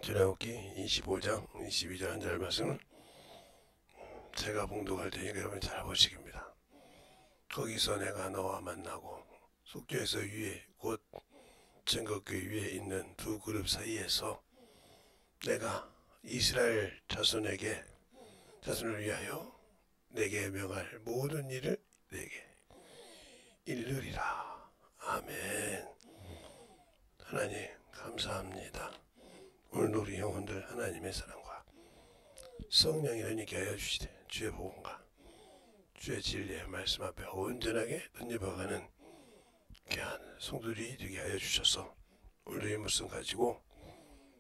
출애굽기 25장 22절 한 절 말씀은 제가 봉독할 테니까 여러분 잘 보시기입니다. 거기서 내가 너와 만나고 속죄에서 위에 곧 증거궤 위에 있는 두 그룹 사이에서 내가 이스라엘 자손을 위하여 내게 명할 모든 일을 내게 이르리라. 아멘. 하나님 감사합니다. 오늘도 우리 영혼들 하나님의 사랑과 성령이 있게 하여 주시되 주의 복음과 주의 진리의 말씀 앞에 온전하게 던져박아가는 귀한 성도들이 되게 하여 주셔서 오늘도 이 말씀 가지고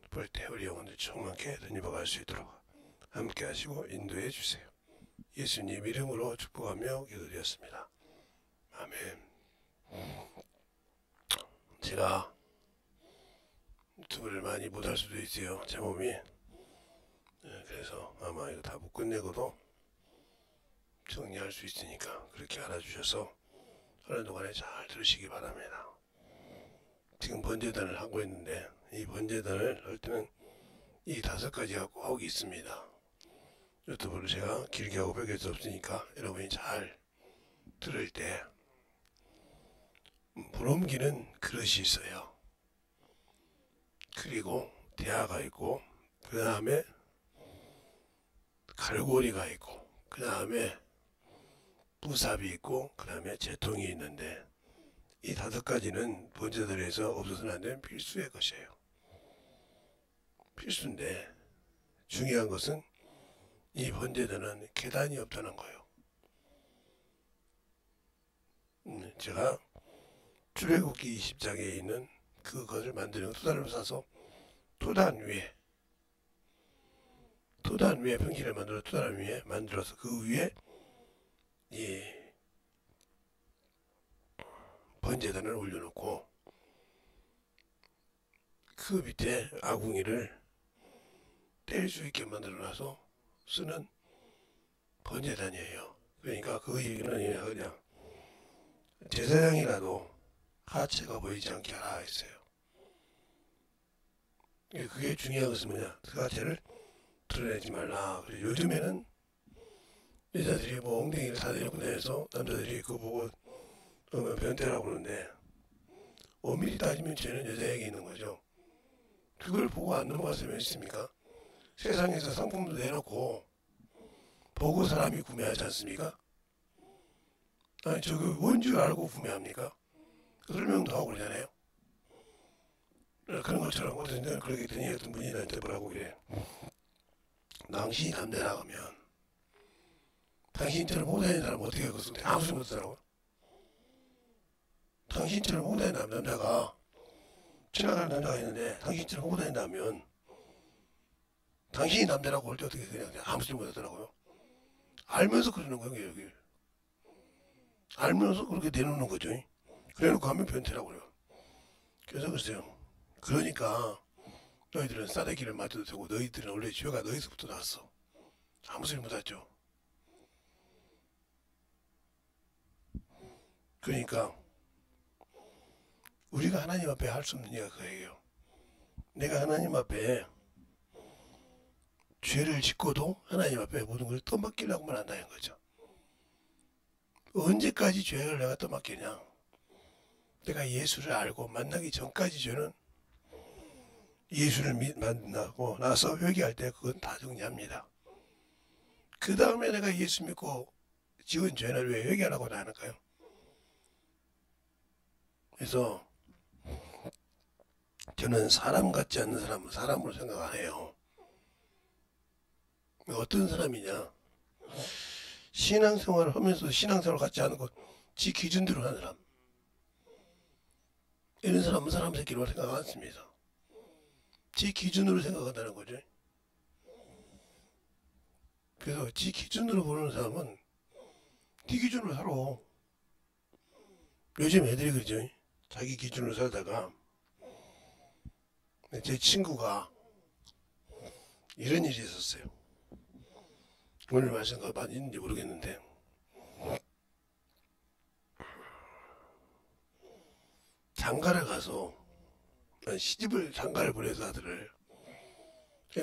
볼 때 우리 영혼들 충만케 던져박을 수 있도록 함께 하시고 인도해 주세요. 예수님 이름으로 축복하며 기도드렸습니다. 아멘. 제가 유튜브를 많이 못할 수도 있어요. 제 몸이. 그래서 아마 이거 다 못 끝내고도 정리할 수 있으니까 그렇게 알아주셔서 하는 동안에 잘 들으시기 바랍니다. 지금 번제단을 하고 있는데 이 번제단을 할 때는 이 5가지가 꼭 있습니다. 유튜브를 제가 길게 하고 뺏길 수 없으니까 여러분이 잘 들을 때 물 옮기는 그릇이 있어요. 그리고 대야가 있고 그 다음에 갈고리가 있고 그 다음에 부삽이 있고 그 다음에 재통이 있는데 이 5가지는 번제단에서 없어서는 안 되는 필수의 것이에요. 필수인데 중요한 것은 이 번제단은 계단이 없다는 거예요. 제가 출애굽기 20장에 있는 그것을 만드는 토단을 싸서 토단 위에 평기를 만들어 토단 위에 만들어서 그 위에 이 번제단을 올려놓고 그 밑에 아궁이를 뗄 수 있게 만들어놔서 쓰는 번제단이에요. 그러니까 그 얘기는 그냥 제사장이라도 하체가 보이지 않게 하라 했어요. 그게 중요한 것은 뭐냐? 그 하체를 드러내지 말라. 그래서 요즘에는 여자들이 뭐 엉덩이를 다 내놓고 내서 남자들이 그거 보고 변태라고 그러는데 엄밀히 따지면 죄는 여자에게 있는 거죠. 그걸 보고 안 넘어갔으면 있습니까? 세상에서 상품도 내놓고 보고 사람이 구매하지 않습니까? 아니 저거 뭔 줄 알고 구매합니까? 설명도 하고 그러잖아요. 그런 것처럼 어떤 그렇게 되니 어떤 분이 나한테 뭐라고 그래. 당신이 남자 나가면 당신처럼 못다니는 사람 어떻게 그것을 아무 소리 못하더라고. 당신처럼 못다니는 남자가 지나가는 남자가 있는데 당신처럼 못다닌다면 당신이 남자라고 할 때 어떻게 그냥 아무 소리 못하더라고요. 알면서 그러는 거예요. 여기 알면서 그렇게 내놓는 거죠. 그래놓고 하면 변태라고 그래요. 그래서 글쎄요. 그러니까 너희들은 싸대기를 맞아도 되고 너희들은 원래 죄가 너희서부터 났어. 아무 소리 못하죠. 그러니까 우리가 하나님 앞에 할 수 없는 얘기가 그거예요. 내가 하나님 앞에 죄를 짓고도 하나님 앞에 모든 걸 떠맡기려고만 한다는 거죠. 언제까지 죄를 내가 떠맡기냐? 내가 예수를 알고 만나기 전까지 죄는 예수를 만나고 나서 회개할 때 그건 다 정리합니다. 그 다음에 내가 예수 믿고 지은 죄를 왜 회개하라고 하는가요? 그래서 저는 사람 같지 않는 사람은 사람으로 생각 안 해요. 어떤 사람이냐? 신앙생활을 하면서 신앙생활 같지 않은 것, 지 기준대로 하는 사람. 이런 사람은 사람 새끼로 생각 안 씁니다. 지 기준으로 생각한다는 거죠. 그래서 지 기준으로 보는 사람은 네 기준으로 살아. 요즘 애들이 그러죠. 자기 기준으로 살다가 제 친구가 이런 일이 있었어요. 오늘 말씀가 많이 있는지 모르겠는데 장가를 가서 시집을 장가를 보내서 아들을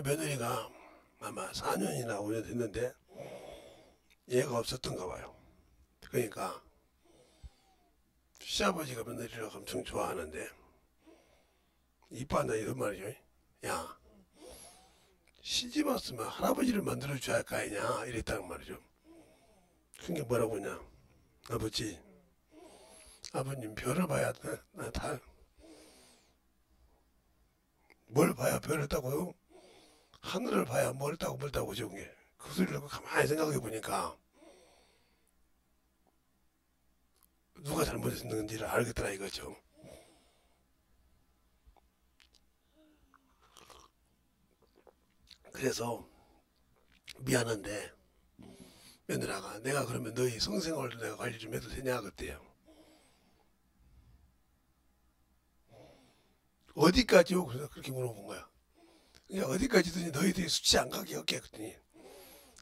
며느리가 아마 4년이나 5년 됐는데 얘가 없었던가 봐요. 그러니까 시아버지가 며느리를 엄청 좋아하는데 이뻐한다 이런 말이죠. 야, 시집 왔으면 할아버지를 만들어줘야 할 거 아니냐 이랬다는 말이죠. 그게 뭐라고 하냐. 아버지, 아버님 별을 봐야 다 뭘 봐야 별을 따고요? 하늘을 봐야 뭘 따고 뭘 따고 좋은 게. 그 소리를 가만히 생각해 보니까 누가 잘못했는지를 알겠더라 이거죠. 그래서 미안한데 며느라가 내가 그러면 너희 성생활도 내가 관리 좀 해도 되냐 그때요. 어디까지요? 그래서 그렇게 물어본 거야. 그냥 어디까지든지 너희들이 수치 안 가게 할게 그랬더니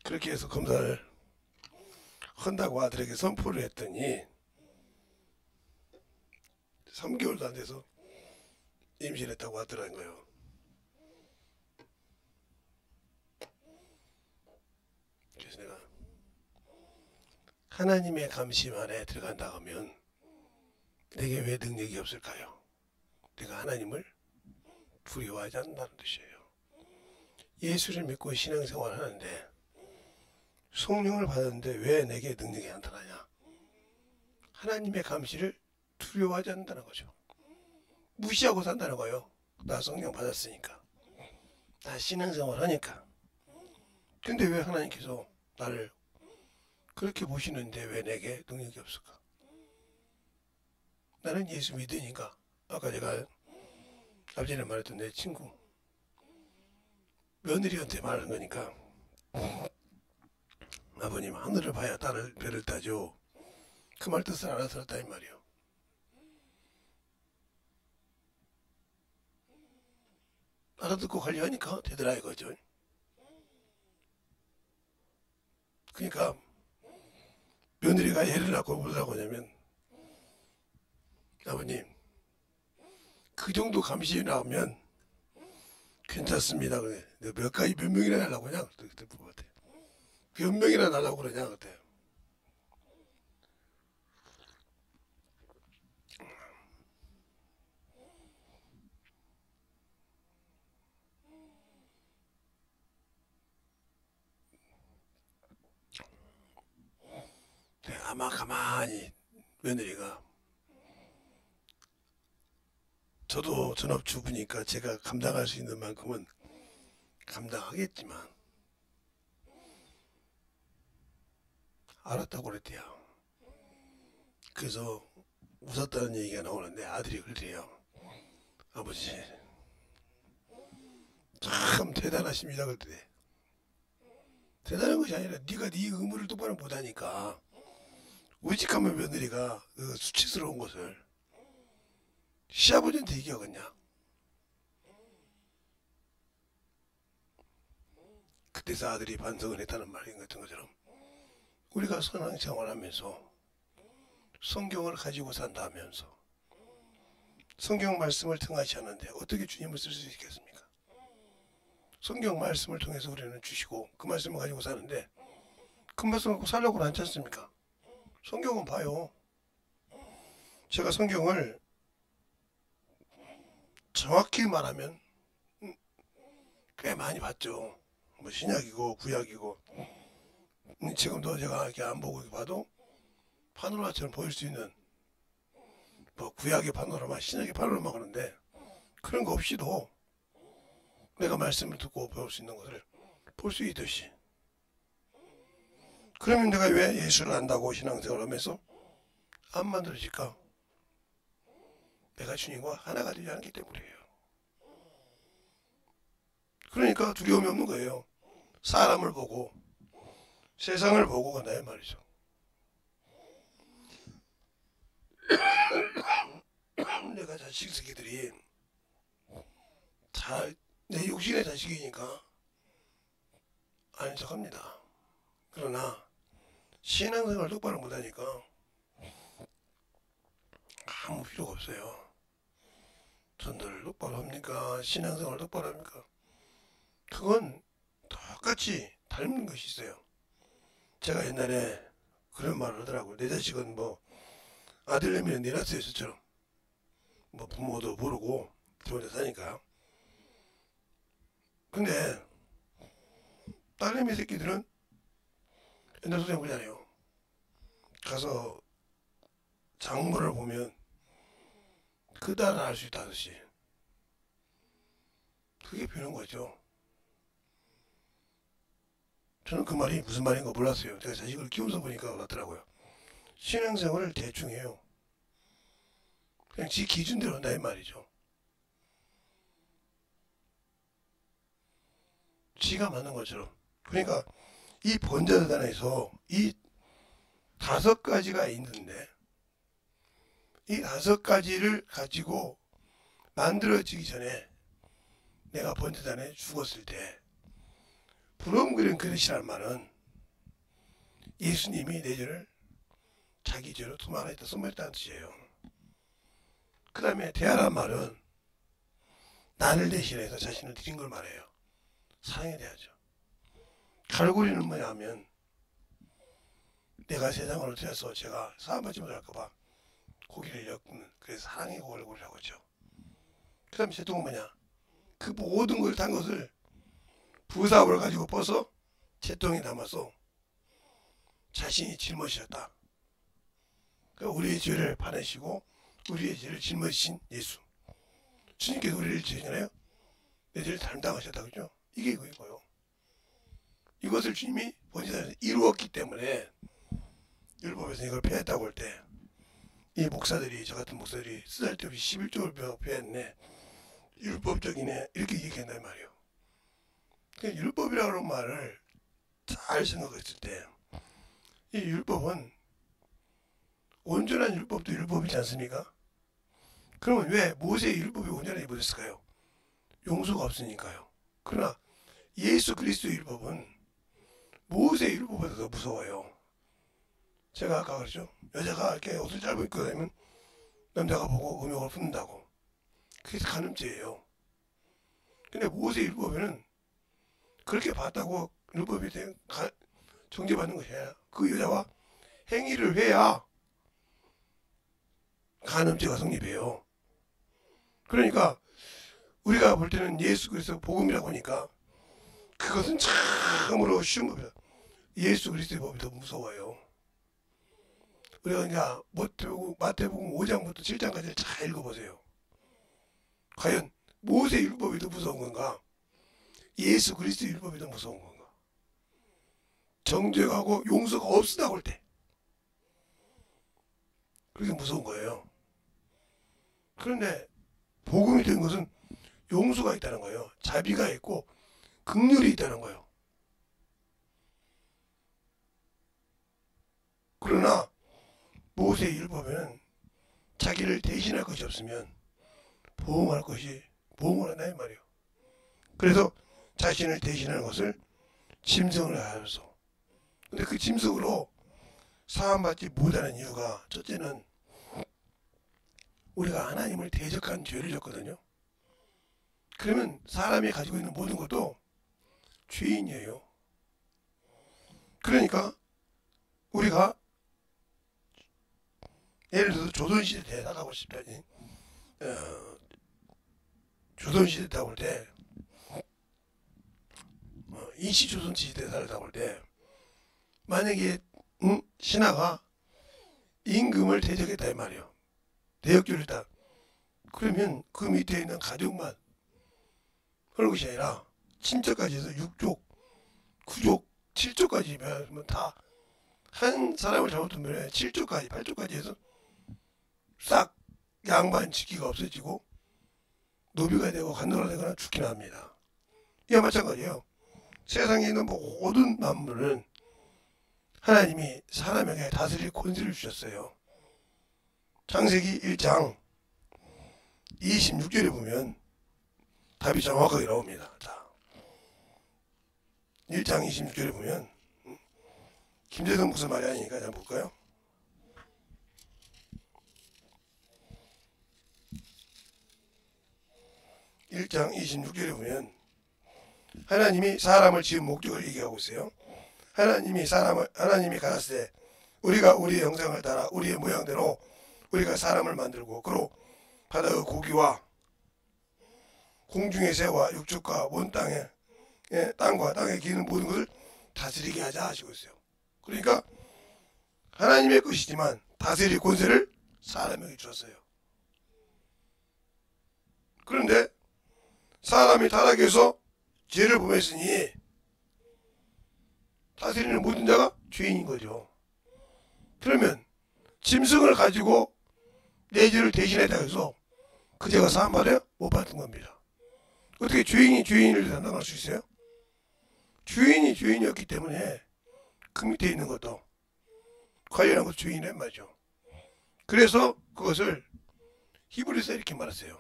그렇게 해서 검사를 한다고 아들에게 선포를 했더니 3개월도 안 돼서 임신했다고 하더라는 거예요. 그래서 내가 하나님의 감심 안에 들어간다 하면 내게 왜 능력이 없을까요? 내가 하나님을 두려워하지 않는다는 뜻이에요. 예수를 믿고 신앙생활을 하는데 성령을 받았는데 왜 내게 능력이 나타나냐? 하나님의 감시를 두려워하지 않는다는 거죠. 무시하고 산다는 거예요. 나 성령 받았으니까. 나 신앙생활 하니까. 근데 왜 하나님께서 나를 그렇게 보시는데 왜 내게 능력이 없을까? 나는 예수 믿으니까. 아까 제가 앞전에 말했던 내 친구 며느리한테 말하는 거니까 아버님 하늘을 봐야 딸을 별을 따죠. 그 말 뜻을 알아들었다 이 말이요. 알아듣고 관리하니까 되더라 이거죠. 그러니까 며느리가 애를 낳고 뭐라고 하냐면 아버님 그 정도 감시 나오면 괜찮습니다. 그래. 몇 명이나 날라고 그냥 그때 물어봤대. 몇 명이나 날라고 그러냐 그때. 아마 가만히 며느리가 저도 전업주부니까 제가 감당할 수 있는 만큼은 감당하겠지만 알았다고 그랬대요. 그래서 웃었다는 얘기가 나오는데 아들이 그래요. 아버지 참 대단하십니다 그때. 대단한 것이 아니라 네가 네 의무를 똑바로 못하니까 우직하면 며느리가 그 수치스러운 것을 시아버지한테 얘기하겠냐. 그때서 아들이 반성을 했다는 말인 같은 것처럼 우리가 선왕생활하면서 성경을 가지고 산다면서 성경 말씀을 통하지 않는데 어떻게 주님을 쓸 수 있겠습니까? 성경 말씀을 통해서 우리는 주시고 그 말씀을 가지고 사는데 그 말씀 갖고 살려고는 않지 않습니까? 성경은 봐요. 제가 성경을 정확히 말하면 꽤 많이 봤죠. 뭐 신약이고 구약이고 지금도 제가 이렇게 안 보고 봐도 파노라마처럼 보일 수 있는 뭐 구약의 파노라마, 신약의 파노라마 그런데 그런 거 없이도 내가 말씀을 듣고 배울 수 있는 것을 볼 수 있듯이 그러면 내가 왜 예수를 안다고 신앙생활을 하면서 안 만들어질까? 내가 주님과 하나가 되지 않기 때문이에요. 그러니까 두려움이 없는 거예요. 사람을 보고 세상을 보고 간다 말이죠. 내가 자식 새끼들이 다 내 육신의 자식이니까 아는 척합니다. 그러나 신앙생활 똑바로 못하니까 아무 필요가 없어요. 전도를 똑바로 합니까? 신앙생활 똑바로 합니까? 그건 똑같이 닮은 것이 있어요. 제가 옛날에 그런 말을 하더라고요. 내 자식은 뭐 아들내미는 내놨어요. 저처럼 뭐 부모도 모르고 저 혼자 사니까. 근데 딸내미 새끼들은 옛날 소장 보잖아요. 가서 장모를 보면 그 딸은 알 수 있다 아저씨. 그게 변한 거죠. 저는 그 말이 무슨 말인 가 몰랐어요. 제가 자식을 키우면서 보니까 그렇더라고요. 신앙생활을 대충 해요. 그냥 지 기준대로 한다 이 말이죠. 지가 맞는 것처럼. 그러니까 이 번제단에서 이 5가지가 있는데 이 5가지를 가지고 만들어지기 전에 내가 번제단에 죽었을 때 부름 그린 그릇이라는 말은 예수님이 내 죄를 자기 죄로 도망했다 써먹었다는 뜻이에요. 그 다음에 대하란 말은 나를 대신해서 자신을 드린 걸 말해요. 사랑에 대하죠. 갈고리는 뭐냐 하면 내가 세상으로 되어서 제가 사함받지 못할까봐 고기를 엮는, 그래서 사랑의 갈고리라고 하죠. 그 다음에 제통은 뭐냐, 그 모든 걸 탄 것을 부사업을 가지고 벗어 제통에 담아서 자신이 짊어지셨다. 그러니까 우리의 죄를 받으시고 우리의 죄를 짊어지신 예수. 주님께서 우리를 죄잖아요. 내 죄를 담당하셨다. 그죠? 이게 이거예요. 이것을 주님이 번제단에서 이루었기 때문에 율법에서 이걸 폐했다고 할 때 이 목사들이, 저 같은 목사들이 쓰잘데없이 11조를 폐했네, 율법적이네, 이렇게 얘기한단 말이에요. 그러니까 율법이라는 말을 잘 생각했을 때 이 율법은 온전한 율법도 율법이지 않습니까? 그러면 왜 모세의 율법이 온전하게 못했을까요? 용서가 없으니까요. 그러나 예수 그리스도의 율법은 모세의 율법보다 더 무서워요. 제가 아까 그랬죠. 여자가 이렇게 옷을 짧게 입고 다니면 남자가 보고 음욕을 품는다고. 그게 간음죄예요. 근데 모세의 율법에는 그렇게 봤다고 율법에 대해 정죄받는 것이 아니라 그 여자와 행위를 해야 간음죄가 성립해요. 그러니까 우리가 볼 때는 예수 그리스도 복음이라고 하니까 그것은 참으로 쉬운 법이다. 예수 그리스도의 법이 더 무서워요. 우리가 그냥 마태복음 5장부터 7장까지 잘 읽어보세요. 과연 모세의 율법이 더 무서운 건가? 예수 그리스도의 율법이 더 무서운 건가? 정죄하고 용서가 없으다고 할 때 그게 무서운 거예요. 그런데 복음이 된 것은 용서가 있다는 거예요. 자비가 있고 긍휼이 있다는 거예요. 그러나 모세의 율법에는 자기를 대신할 것이 없으면 보응을 한다 이 말이에요. 그래서 자신을 대신하는 것을 짐승을 하면서, 근데 그 짐승으로 사함받지 못하는 이유가, 첫째는 우리가 하나님을 대적한 죄를 졌거든요. 그러면 사람이 가지고 있는 모든 것도 죄인이에요. 그러니까 우리가 예를 들어서 조선시대 때 나가고 싶다니, 조선시대 때 볼 때, 인시조선시대 살다 볼 때, 만약에 신하가 임금을 대적했다 이 말이에요. 대역죄를 했다. 그러면 그 밑에 있는 가족만 그런 것이 아니라 친척까지 해서 6족, 9족, 7족까지면 다 한 사람을 잘못하면 7족까지, 8족까지 해서 싹 양반 직기가 없어지고 노비가 되고 간노가 되거나 죽기나 합니다. 이와 마찬가지예요. 세상에 있는 모든 만물은 하나님이 사람에게 다스릴 권세를 주셨어요. 창세기 1장 26절에 보면 답이 정확하게 나옵니다. 자, 1장 26절에 보면 김재성 무슨 말이 아니니까 한번 볼까요? (1장 26절에) 보면 하나님이 사람을 지은 목적을 얘기하고 있어요. 하나님이 가라사대 우리가 우리의 형상을 따라 우리의 모양대로 우리가 사람을 만들고 그로 바다의 고기와 공중의 새와 육축과 온 땅과 땅에 기는 모든 것을 다스리게 하자 하시고 있어요. 그러니까 하나님의 것이지만 다스릴 권세를 사람에게 주었어요. 그런데 사람이 타락해서 죄를 범했으니 다스리는 모든 자가 죄인인 거죠. 그러면 짐승을 가지고 내 죄를 대신했다 해서 그 죄가 사함받아요? 못 받은 겁니다. 어떻게 죄인이 죄인을 담당할 수 있어요? 죄인이 죄인이었기 때문에 그 밑에 있는 것도 관련한 것도 죄인이란 말이죠. 그래서 그것을 히브리서에 이렇게 말했어요.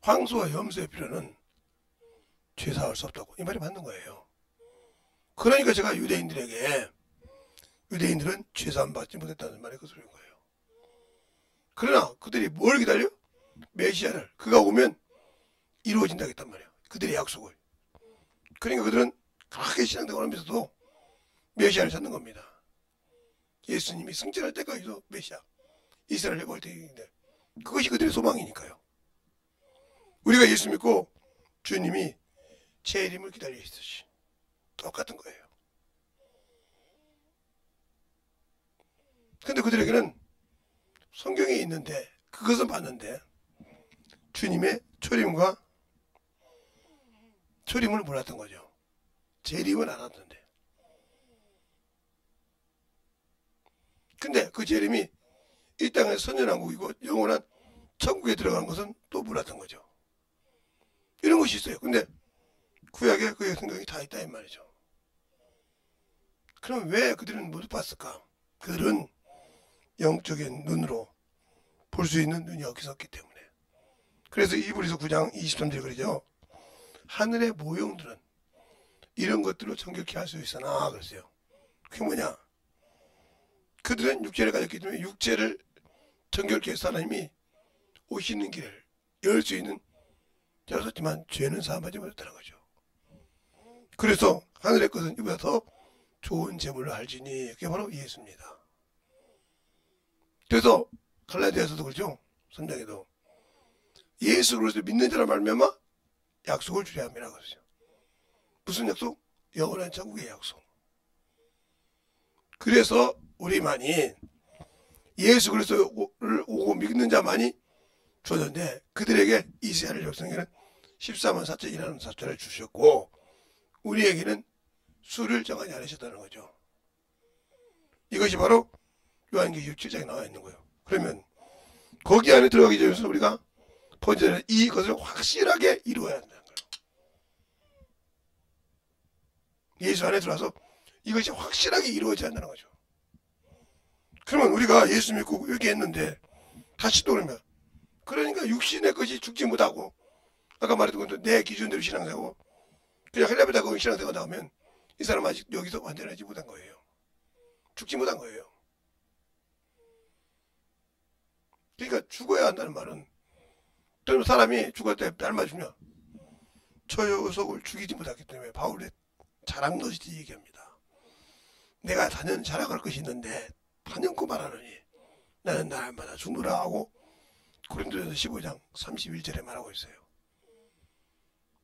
황소와 염소의 피로는 죄 사할 수 없다고. 이 말이 맞는 거예요. 그러니까 제가 유대인들은 죄 사함 받지 못했다는 말이 그 소리인 거예요. 그러나 그들이 뭘 기다려? 메시아를. 그가 오면 이루어진다 했단 말이에요. 그들의 약속을. 그러니까 그들은 그렇게 신앙생활 하면서도 메시아를 찾는 겁니다. 예수님이 승천할 때까지도 메시아, 이스라엘 회복할 때인데 그것이 그들의 소망이니까요. 우리가 예수 믿고 주님이 재림을 기다려 있듯이 똑같은 거예요. 근데 그들에게는 성경에 있는데 그것은 봤는데 주님의 초림을 몰랐던 거죠. 재림은 알았는데. 근데 그 재림이 이 땅의 선연왕국이고 영원한 천국에 들어간 것은 또 몰랐던 거죠. 이런 것이 있어요. 근데 구약에 그의 성경이 다 있다 이 말이죠. 그럼 왜 그들은 못 봤을까? 그들은 영적인 눈으로 볼 수 있는 눈이 없었기 때문에. 그래서 이브리서 9장 23절 그러죠. 하늘의 모형들은 이런 것들로 정결케 할 수 있으나 그랬어요. 그게 뭐냐? 그들은 육체를 가졌기 때문에 육체를 정결케 해서 하나님이 오시는 길을 열 수 있는 열었지만 죄는 사함받지 못했다는 거죠. 그래서 하늘의 것은 이보다 더 좋은 제물로 할지니 그게 바로 예수입니다. 그래서 갈라디아서도 그렇죠. 3장에도 예수 그리스도 믿는 자라 말미암아 약속을 주려 함이라고 했어요. 무슨 약속? 영원한 천국의 약속. 그래서 우리만이 예수 그리스도를 오고 믿는 자만이 주었는데 그들에게 이스라엘 백성에게는 14만 4천이라는 숫자를 주셨고 우리에게는 수를 정하지 않으셨다는 거죠. 이것이 바로 요한계시록 7장에 나와 있는 거예요. 그러면 거기 안에 들어가기 전에 우리가 번제는 이것을 확실하게 이루어야 한다는 거예요. 예수 안에 들어와서 이것이 확실하게 이루어져야 한다는 거죠. 그러면 우리가 예수 믿고 여기 했는데 다시 또 그러면 그러니까 육신의 것이 죽지 못하고 아까 말했던 것도 내 기준대로 신앙생활하고 그냥 하려다가 신앙생활 나오면 이 사람 아직 여기서 완전하지 못한 거예요. 죽지 못한 거예요. 그러니까 죽어야 한다는 말은 그러면 사람이 죽을 때 닮아주면 저 녀석을 죽이지 못했기 때문에 바울의 자랑 것이지 얘기합니다. 내가 단연 자랑할 것이 있는데 단연코 말하느니 나는 날마다 죽노라 하고 고린도전서 15장 31절에 말하고 있어요.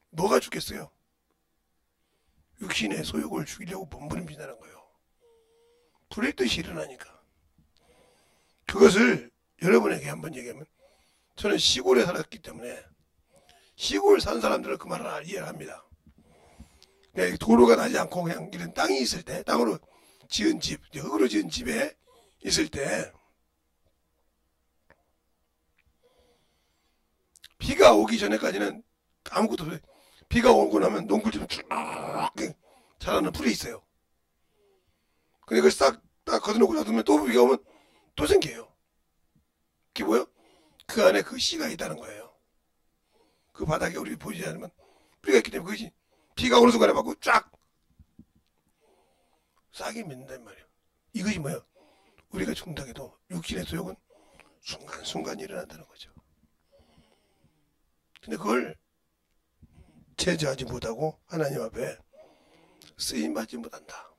뭐가 죽겠어요? 육신의 소욕을 죽이려고 몸부림친다는 거예요. 불의뜻이 일어나니까. 그것을 여러분에게 한번 얘기하면 저는 시골에 살았기 때문에 시골 산 사람들은 그 말을 이해를 합니다. 도로가 나지 않고 그냥 이런 땅이 있을 때 땅으로 지은 집, 흙으로 지은 집에 있을 때 비가 오기 전에까지는 아무것도 없어요. 비가 오고 나면 농굴집은 쭉 자라는 풀이 있어요. 근데 그걸 싹 걷어놓고 놔두면 또 비가 오면 또 생겨요. 그게 뭐예요? 그 안에 그 씨가 있다는 거예요. 그 바닥에 우리 보이지 않으면 뿌리가 있기 때문에 그것이 비가 오는 순간에 받고 쫙 싹이 맺는단 말이에요. 이것이 뭐예요? 우리가 죽는다해도 육신의 소욕은 순간순간 일어난다는 거죠. 근데 그걸 제재하지 못하고 하나님 앞에 쓰임받지 못한다.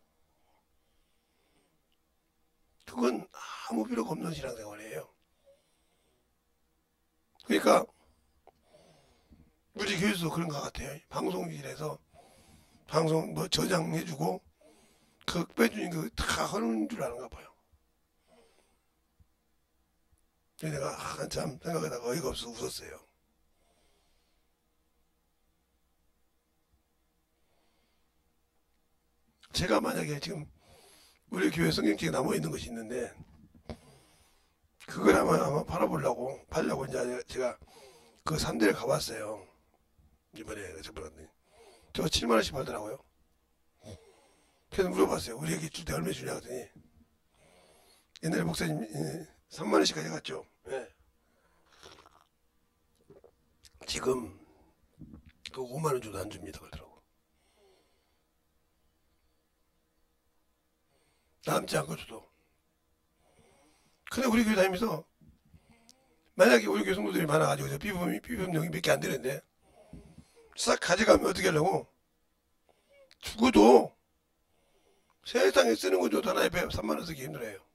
그건 아무 필요가 없는 신앙생활이에요. 그러니까 우리 교회에서도 그런 것 같아요. 방송실에서 방송 뭐 저장해주고 그 빼주는 거 다 하는 줄 아는가 봐요. 그래서 내가 한참 생각하다가 어이가 없어서 웃었어요. 제가 만약에 지금 우리 교회 성경책에 남아있는 것이 있는데 그걸 아마 팔려고 이제 제가 그 3대를 가봤어요. 이번에 저 7만원씩 팔더라고요. 그래서 물어봤어요. 우리에게 줄 때 얼마 주냐 그랬더니 옛날에 목사님 3만원씩 가져갔죠. 네. 지금 그 5만원 줘도 안 줍니다 그러더라고. 남지 않고 줘도. 근데 우리 교회 다니면서 만약에 우리 교회 성도들이 많아가지고 비품용이 몇 개 안 되는데 싹 가져가면 어떻게 하려고? 죽어도 세상에 쓰는 거 줘도 하나에 3만원 쓰기 힘들어요.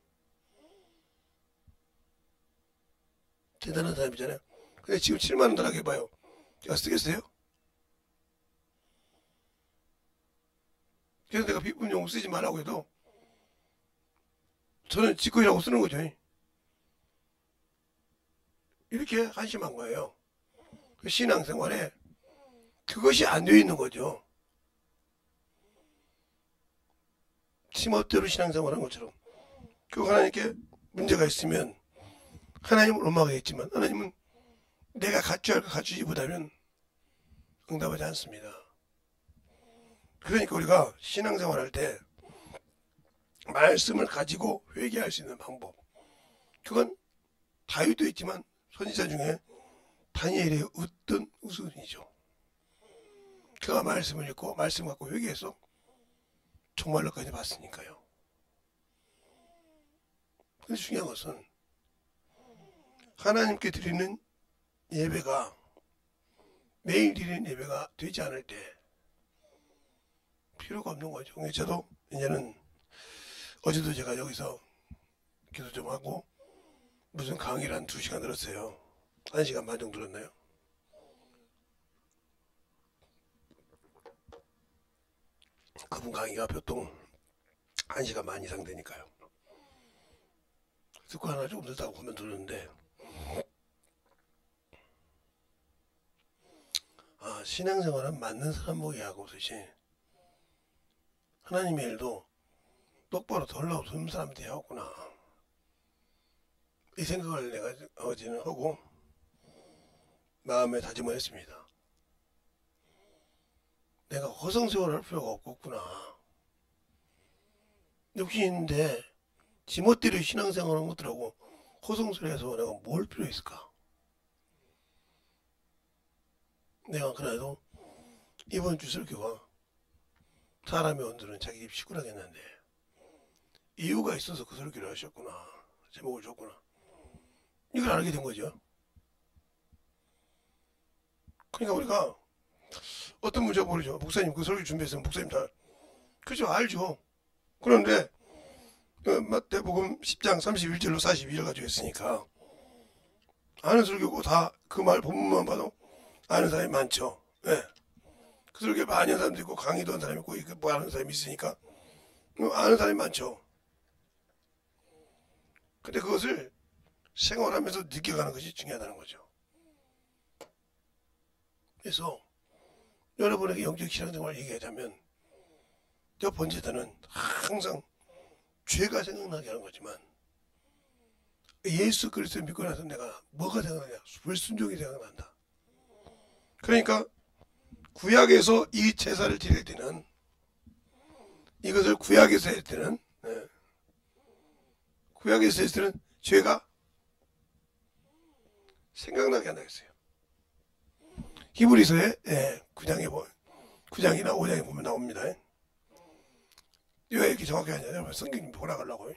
대단한 사람이잖아요. 근데 지금 7만원 달라고 해봐요. 제가 쓰겠어요? 그래서 내가 비품용 쓰지 말라고 해도 저는 지꺼이라고 쓰는 거죠. 이렇게 한심한 거예요. 신앙생활에 그것이 안 되어 있는 거죠. 지멋대로 신앙생활한 것처럼. 그 하나님께 문제가 있으면 하나님은 원망하겠지만 하나님은 내가 갖춰야 할 거 갖추지 못하면 응답하지 않습니다. 그러니까 우리가 신앙생활 할 때 말씀을 가지고 회개할 수 있는 방법, 그건 다윗도 있지만 선지자 중에 다니엘의 어떤 우선이죠. 그가 말씀을 읽고 말씀 갖고 회개해서 종말로까지 봤으니까요. 근데 중요한 것은 하나님께 드리는 예배가 매일 드리는 예배가 되지 않을 때 필요가 없는 거죠. 저도 이제는 어제도 제가 여기서 기도 좀 하고 무슨 강의를 한 2시간 들었어요. 1시간 반 정도 들었나요? 그분 강의가 보통 1시간 반 이상 되니까요. 듣고 하나 조금 듣다가 보면 들었는데 신앙생활은 맞는 사람 보기 하고듯이 하나님의 일도 똑바로 덜라고 손 사람한테 하구나, 이 생각을 내가 어제는 하고 마음에 다짐을 했습니다. 내가 허송세월을 할 필요가 없겠구나. 욕심이 있는데 지멋대로 신앙생활하는 것들하고 허송세월해서 내가 뭘 필요 있을까? 내가 그래도 이번 주 설교가 사람의 온도는 자기 집 식구라겠는데 이유가 있어서 그 설교를 하셨구나, 제목을 줬구나, 이걸 알게 된 거죠. 그러니까 우리가 어떤 문제가 모르죠. 목사님 그 설교 준비했으면 목사님 다 그죠, 알죠. 그런데 마태복음 10장 31절로 42절 가지고 있으니까 아는 설교고 다 그 말 본문만 봐도 아는 사람이 많죠. 네. 그 설교 많이 하는 사람도 있고 강의도 하는 사람이 있고 뭐 하는 사람이 있으니까 아는 사람이 많죠. 근데 그것을 생활하면서 느껴가는 것이 중요하다는 거죠. 그래서 여러분에게 영적 신앙생활을 얘기하자면 첫 번째는 항상 죄가 생각나게 하는 거지만 예수 그리스도를 믿고 나서 내가 뭐가 생각나냐? 불순종이 생각난다. 그러니까 구약에서 이 제사를 드릴 때는, 이것을 구약에서 할 때는, 구약에서 했을 때는 죄가 생각나게 한다 했어요. 히브리서에 9장이나 5장에 보면 나옵니다. 왜 이렇게 정확히 하냐? 여러분 성경 보라 가려고.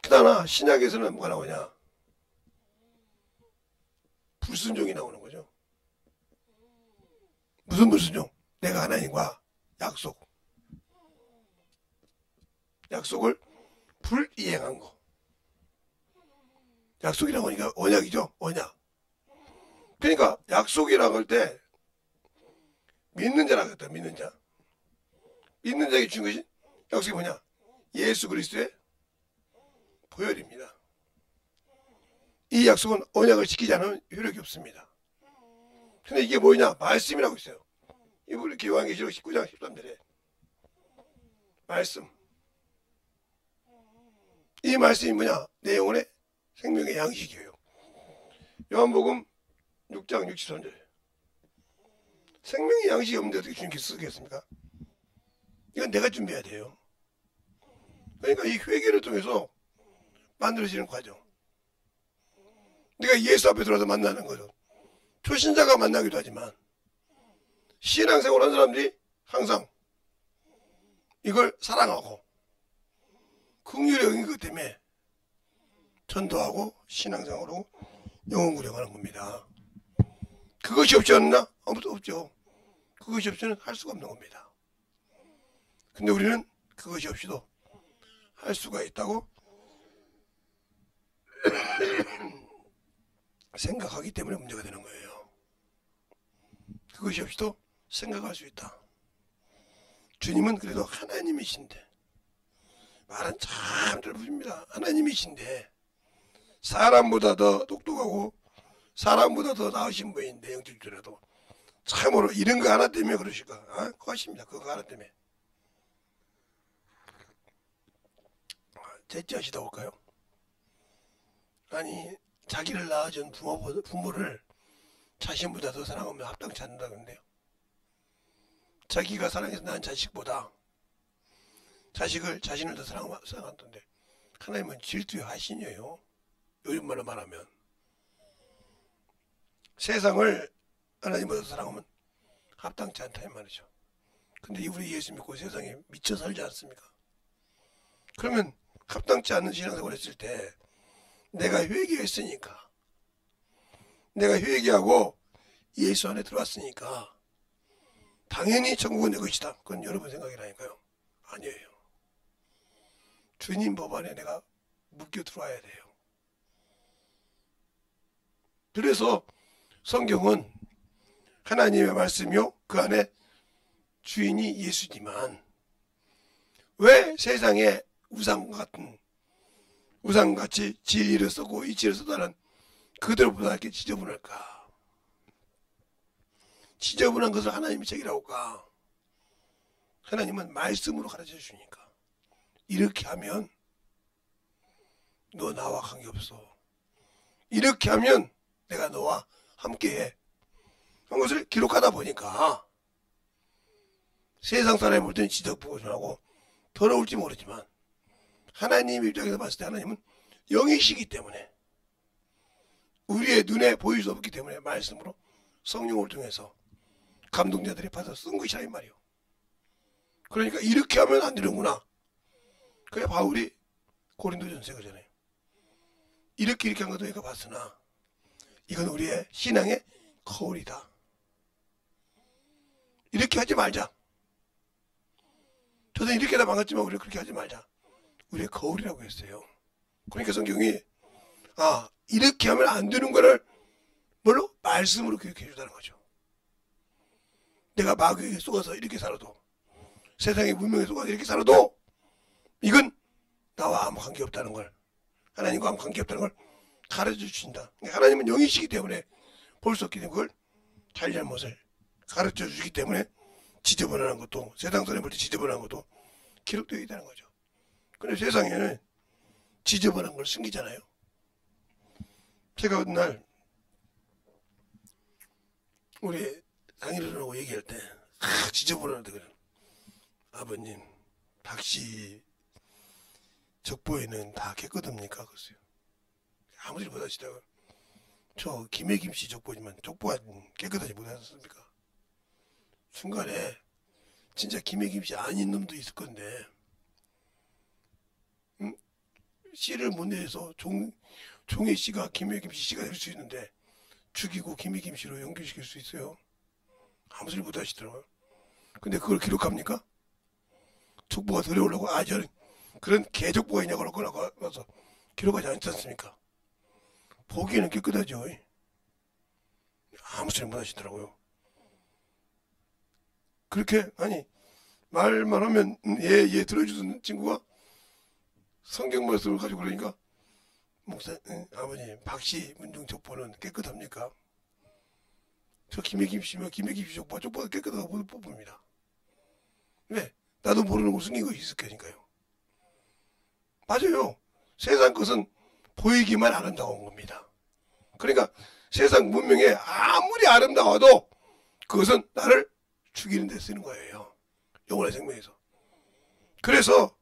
그러나 신약에서는 뭐가 나오냐? 불순종이 나오는 거죠. 무슨요? 내가 하나님과 약속을 불이행한 거. 약속이라고 하니까 언약이죠. 언약. 그러니까 약속이라고 할 때 믿는 자라고 했다. 믿는 자. 믿는 자에게 준 것이 약속이 뭐냐? 예수 그리스도의 보혈입니다. 이 약속은 언약을 지키지 않으면 효력이 없습니다. 근데 이게 뭐냐? 말씀이라고 있어요. 이분이 요한계시록 19장 13절에 말씀. 이 말씀이 뭐냐? 내 영혼의 생명의 양식이에요. 요한복음 6장 63절. 생명의 양식이 없는데 어떻게 주님께 쓰겠습니까? 이건 내가 준비해야 돼요. 그러니까 이 회개를 통해서 만들어지는 과정. 네가 예수 앞에 들어와서 만나는 거죠. 초신자가 만나기도 하지만 신앙생활 하는 사람들이 항상 이걸 사랑하고 긍휼의 영이 그 때문에 전도하고 신앙생활하고 영혼 구령하는 겁니다. 그것이 없지 않나? 아무도 없죠. 그것이 없이는 할 수가 없는 겁니다. 근데 우리는 그것이 없이도 할 수가 있다고 생각하기 때문에 문제가 되는 거예요. 그것이 없이도 생각할 수 있다. 주님은 그래도 하나님이신데, 말은 참 넓습니다. 하나님이신데 사람보다 더 똑똑하고 사람보다 더 나으신 분인데, 영적으로도 참으로 이런 거 하나 때문에 그러실까? 그것입니다. 그거 하나 때문에. 제지하시다 볼까요? 아니, 자기를 낳아준 부모를 자신보다 더 사랑하면 합당치 않는다 그런데요. 자기가 사랑해서 낳은 자식보다 자신을 더 사랑한다는데, 하나님은 질투의 화신이에요. 요즘 말로 말하면 세상을 하나님보다 사랑하면 합당치 않다 이 말이죠. 근데 우리 예수 믿고 세상에 미쳐 살지 않습니까? 그러면 합당치 않는 신앙생활을 했을 때 내가 회개했으니까, 내가 회개하고 예수 안에 들어왔으니까 당연히 천국은 내 것이다. 그건 여러분 생각이라니까요. 아니에요. 주님 법 안에 내가 묶여 들어와야 돼요. 그래서 성경은 하나님의 말씀이요, 그 안에 주인이 예수지만 왜 세상에 우상같이 진리를 쓰고 이치를 쓰다는 그들보다 이렇게 지저분할까? 지저분한 것을 하나님이 책이라고 할까? 하나님은 말씀으로 가르쳐 주니까 이렇게 하면 너 나와 관계없어. 이렇게 하면 내가 너와 함께해. 그런 것을 기록하다 보니까 세상 사람이 볼 때는 지저분하고 더러울지 모르지만 하나님 입장에서 봤을 때 하나님은 영이시기 때문에, 우리의 눈에 보일 수 없기 때문에 말씀으로 성령을 통해서 감동자들이 받아서 쓴 것이라 이 말이요. 그러니까 이렇게 하면 안 되는구나. 그래 바울이 고린도전서에 그러잖아요. 이렇게 한 것도 내가 봤으나 이건 우리의 신앙의 거울이다. 이렇게 하지 말자. 저도 이렇게 다 망했지만 우리가 그렇게 하지 말자. 우리의 거울이라고 했어요. 그러니까 성경이 이렇게 하면 안 되는 거를 뭘로? 말씀으로 교육해 주다는 거죠. 내가 마귀에게 속아서 이렇게 살아도, 세상의 문명에 속아서 이렇게 살아도 이건 나와 아무 관계없다는 걸, 하나님과 아무 관계없다는 걸 가르쳐 주신다. 하나님은 영이시기 때문에 볼 수 없기 때문에 그걸 잘잘못을 가르쳐 주시기 때문에 지저분한 것도, 세상 사람이 볼 때 지저분한 것도 기록되어 있다는 거죠. 근데 세상에는 지저분한 걸 숨기잖아요. 제가 어느 날 우리 상일어른하고 얘기할 때 지저분한데 그래. 아버님, 박씨 족보에는 다 깨끗합니까? 그랬어요. 아무 소리 못하시다가, 저 김혜김씨 족보지만 족보가 깨끗하지 못하셨습니까? 순간에 진짜 김혜김씨 아닌 놈도 있을 건데, 씨를 못 내서 종의 씨가 김혜김씨 씨가 될 수 있는데 죽이고 김혜김씨로 연결시킬 수 있어요? 아무 소리 못 하시더라고요. 근데 그걸 기록합니까? 족보가 들어오려고 저는 그런 개족보가 있냐고 그러고 기록하지 않지 않습니까? 보기에는 깨끗하죠. 아무 소리 못 하시더라고요. 그렇게 말만 하면 예 들어주던 친구가 성경 말씀을 가지고 그러니까 목사 아버님 박씨 문중 족보는 깨끗합니까? 저 김혜김 씨 족보가 깨끗하다고 뽑습니다. 왜? 나도 모르는 걸 숨긴 것이 있을 거니까요. 맞아요. 세상 것은 보이기만 아름다운 겁니다. 그러니까 세상 문명에 아무리 아름다워도 그것은 나를 죽이는 데 쓰는 거예요. 영원한 생명에서. 그래서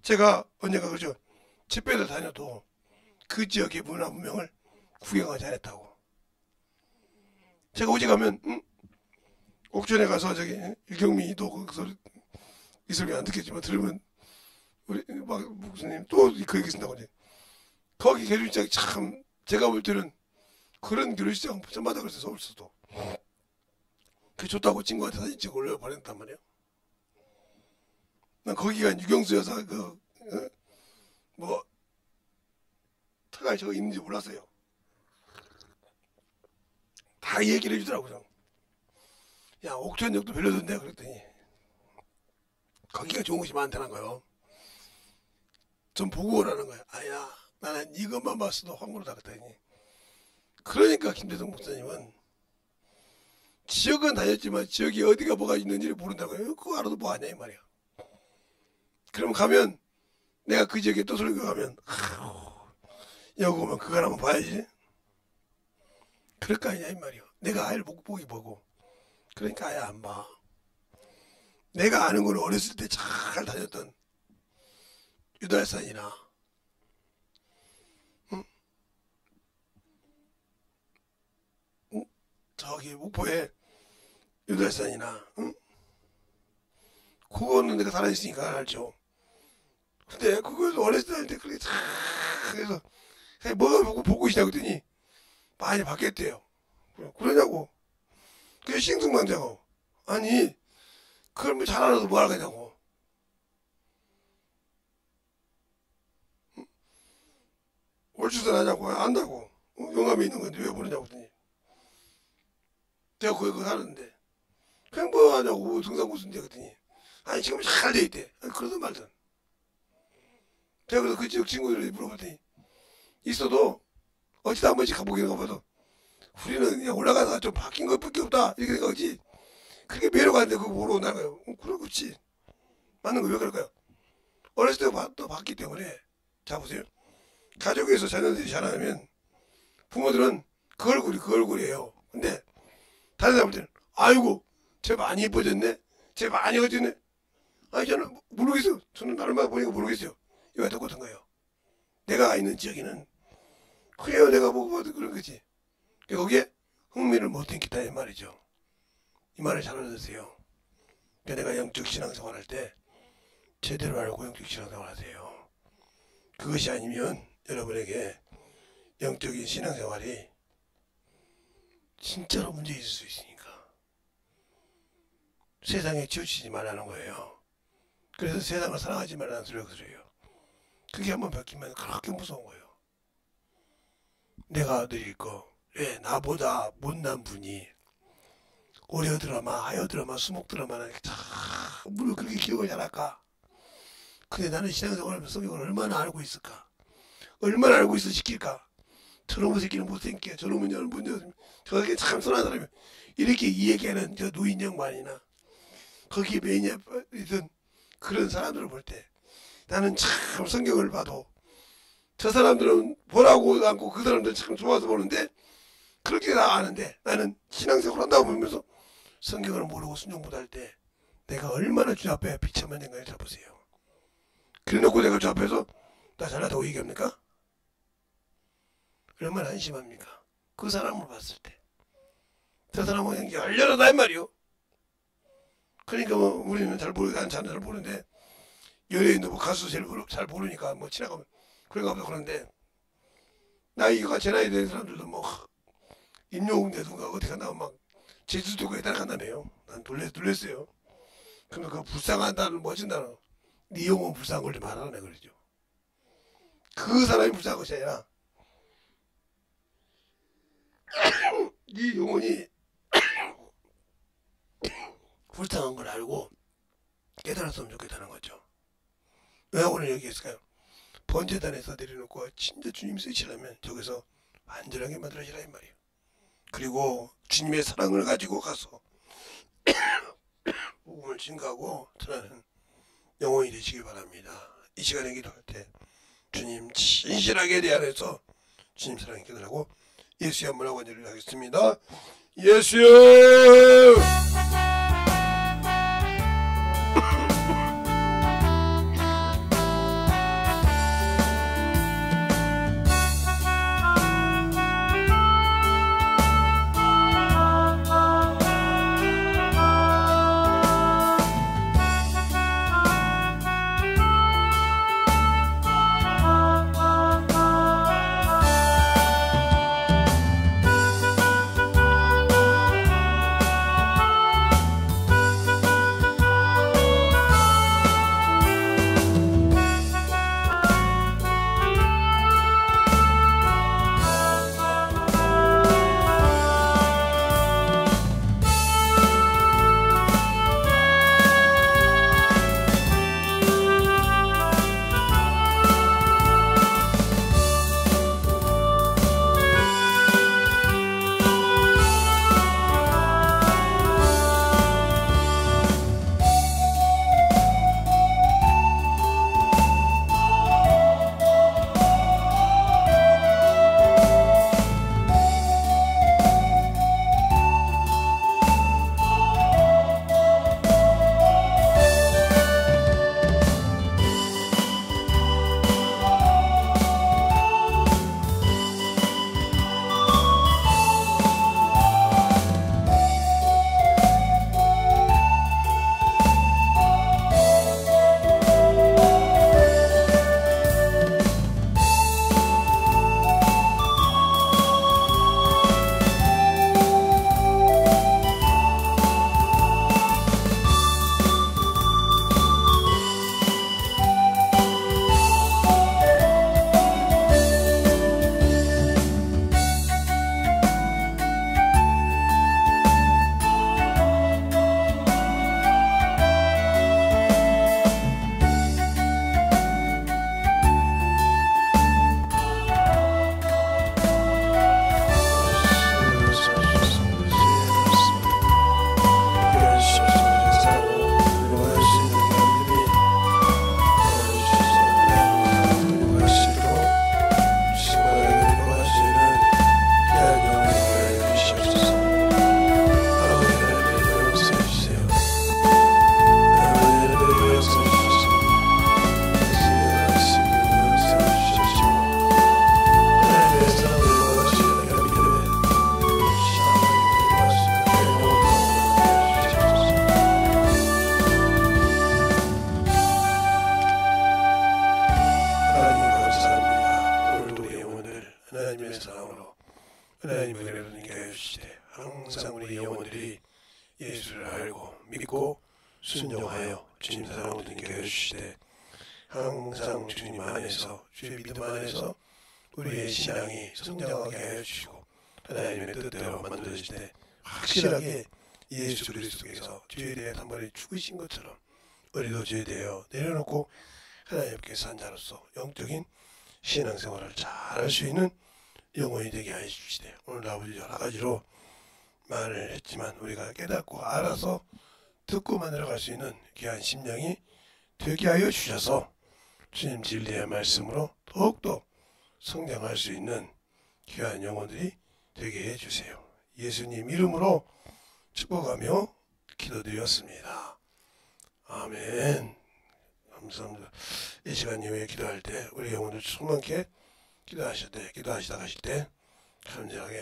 제가 언젠가 그러죠. 집회를 다녀도 그 지역의 문화 문명을 구경하지 않았다고. 제가 어제 가면 옥천에 가서 저기 일경미도 거기서 이 소리 안 듣겠지만 들으면 우리 막 목사님 또 그 얘기 쓴다고 하지. 거기 결혼식장이 참 제가 볼 때는 그런 결혼식장 전마다 그랬어요. 서울서도. 그게 좋다고 친구한테 사진 찍어 올려 보냈단 말이에요. 난 거기가 유경수 여사 터가 저거 있는지 몰랐어요. 다 얘기를 해주더라고요. 야 옥천역도 별로던데 그랬더니 거기가 좋은 곳이 많다는 거예요. 좀 보고 오라는 거예요. 아야 나는 이것만 봤어도 황홀하다 그랬더니 그러니까 김대성 목사님은 지역은 다녔지만 지역이 어디가 뭐가 있는지를 모른다고요. 그거 알아도 뭐하냐 이 말이야. 그럼 가면 내가 그 지역에 또 설교 가면 여기 오면 그걸 한번 봐야지. 그럴 거 아니냐 이 말이야. 내가 아이를 보기 보고 그러니까 아예 안 봐. 내가 아는 거는 어렸을 때 잘 다녔던 유달산이나 저기 목포에 유달산이나 그거는 내가 살아있으니까 알죠. 근데 그걸 어렸을 때 할 때 그렇게 그래서 뭐가 보고 있냐고 했더니 많이 바뀌었대요. 그러냐고. 그게 싱숭방자고. 아니 그걸 뭐 잘 알아서 뭐 하겠냐고. 올출산 하냐고 안다고. 용암에 있는 건데 왜 모르냐고 했더니 내가 거기 사는데 그냥 뭐 하냐고 등산고수인데 그랬더니 아니 지금 잘 돼 있대. 아니, 그러든 말든. 제가 그래서 그 지역 친구들이 물어봤더니 있어도 어찌다 한 번씩 가보기는 가봐도 우리는 그냥 올라가다가 좀 바뀐 것밖에 없다 이렇게 생각하지 그게 매력 안 돼. 그거 보러 온다는 거예요. 그렇지 맞는 거 왜 그럴까요? 어렸을 때도 봤기 때문에. 자 보세요. 가족에서 자녀들이 자라면 부모들은 그 얼굴이에요. 근데 다른 사람들 때는 아이고 쟤 많이 예뻐졌네 쟤 많이 어졌네. 아니 저는 모르겠어요. 저는 날마다 보니까 모르겠어요. 이거 똑같은 거예요. 내가 있는 지역에는 그래요 내가 보고 봐도 그런 거지. 거기에 흥미를 못 느끼다 이 말이죠. 이 말을 잘 알아두세요. 내가 영적 신앙생활 할 때 제대로 알고 영적 신앙생활 하세요. 그것이 아니면 여러분에게 영적인 신앙생활이 진짜로 문제 있을 수 있으니까 세상에 치우치지 말라는 거예요. 그래서 세상을 사랑하지 말라는 소리가 그래요. 그게 한번 바뀌면 그렇게 무서운 거예요. 내가 드릴 거 왜 나보다 못난 분이 오려 드라마, 하여 드라마, 수목 드라마는 뭘 그렇게 기억을 잘할까? 근데 나는 신앙생활하면서 성경을 얼마나 알고 있을까? 얼마나 알고 있어 시킬까? 저놈의 새끼는 못생겨. 저놈은 저게 참 선한 사람이야. 이렇게 이 얘기하는 저 노인 양반이나 거기에 매니아이든 그런 사람들을 볼 때 나는 참 성경을 봐도 저 사람들은 보라고 않고 그 사람들 참 좋아서 보는데 그렇게 다 아는데 나는 신앙생활 한다고 보면서 성경을 모르고 순종 못할 때 내가 얼마나 주 앞에 비참한 생각을 잡으세요. 그래놓고 내가 주 앞에서 나 잘나다고 얘기합니까? 얼마나 안심합니까? 그 사람을 봤을 때 저 사람은 그냥 열렬하다 이 말이요. 그러니까 뭐 우리는 잘 모르고 난 잘 모르는데 연예인도 뭐 가수 제일 잘 모르니까 뭐 지나가면 그런가 보다 그러는데 나이가 제 나이 된 사람들도 뭐 임영웅 대든가 어디 간다고 막 제주도에 따라간다며요. 난 놀랬어요. 그러면 그 불쌍한 단어 멋진 단어. 네 영혼 불쌍한 걸 좀 말하네 그러죠. 그 사람이 불쌍한 것이 아니라 네 영혼이 불쌍한 걸 알고 깨달았으면 좋겠다는 거죠. 왜 오늘 여기 있을까요? 번제단에서 내려놓고 진짜 주님 쓰시려면 저기서 완전하게 만들어지라 이 말이에요. 그리고 주님의 사랑을 가지고 가서 복음을 증가하고 전하는 영혼이 되시길 바랍니다. 이 시간에 기도할 때 주님 진실하게 내 안에서 주님 사랑을 깨달고 예수의 한번 하고 기도를 하겠습니다. 예수여! 하나님의 사랑으로 하나님의 은혜로 인하여 주시되 항상 우리 영혼들이 예수를 알고 믿고 순종하여 주님 사랑으로 인하여 주시되 항상 주님 안에서 주의 믿음 안에서 우리의 신앙이 성장하게 하여 주시고 하나님의 뜻대로 만들어질 때 확실하게 예수 그리스도께서 죄에 대해 단번에 죽으신 것처럼 우리도 죄에 대해 내려놓고 하나님께서 한 자로서 영적인 신앙생활을 잘 할 수 있는 영혼이 되게 하여 주시되 오늘 아버지 여러 가지로 말을 했지만 우리가 깨닫고 알아서 듣고 만들어갈 수 있는 귀한 심령이 되게 하여 주셔서 주님 진리의 말씀으로 더욱더 성장할 수 있는 귀한 영혼들이 되게 해주세요. 예수님 이름으로 축복하며 기도드렸습니다. 아멘. 감사합니다. 이 시간 이후에 기도할 때 우리 영혼들 충만케 기도하시다 가실 때 간절하게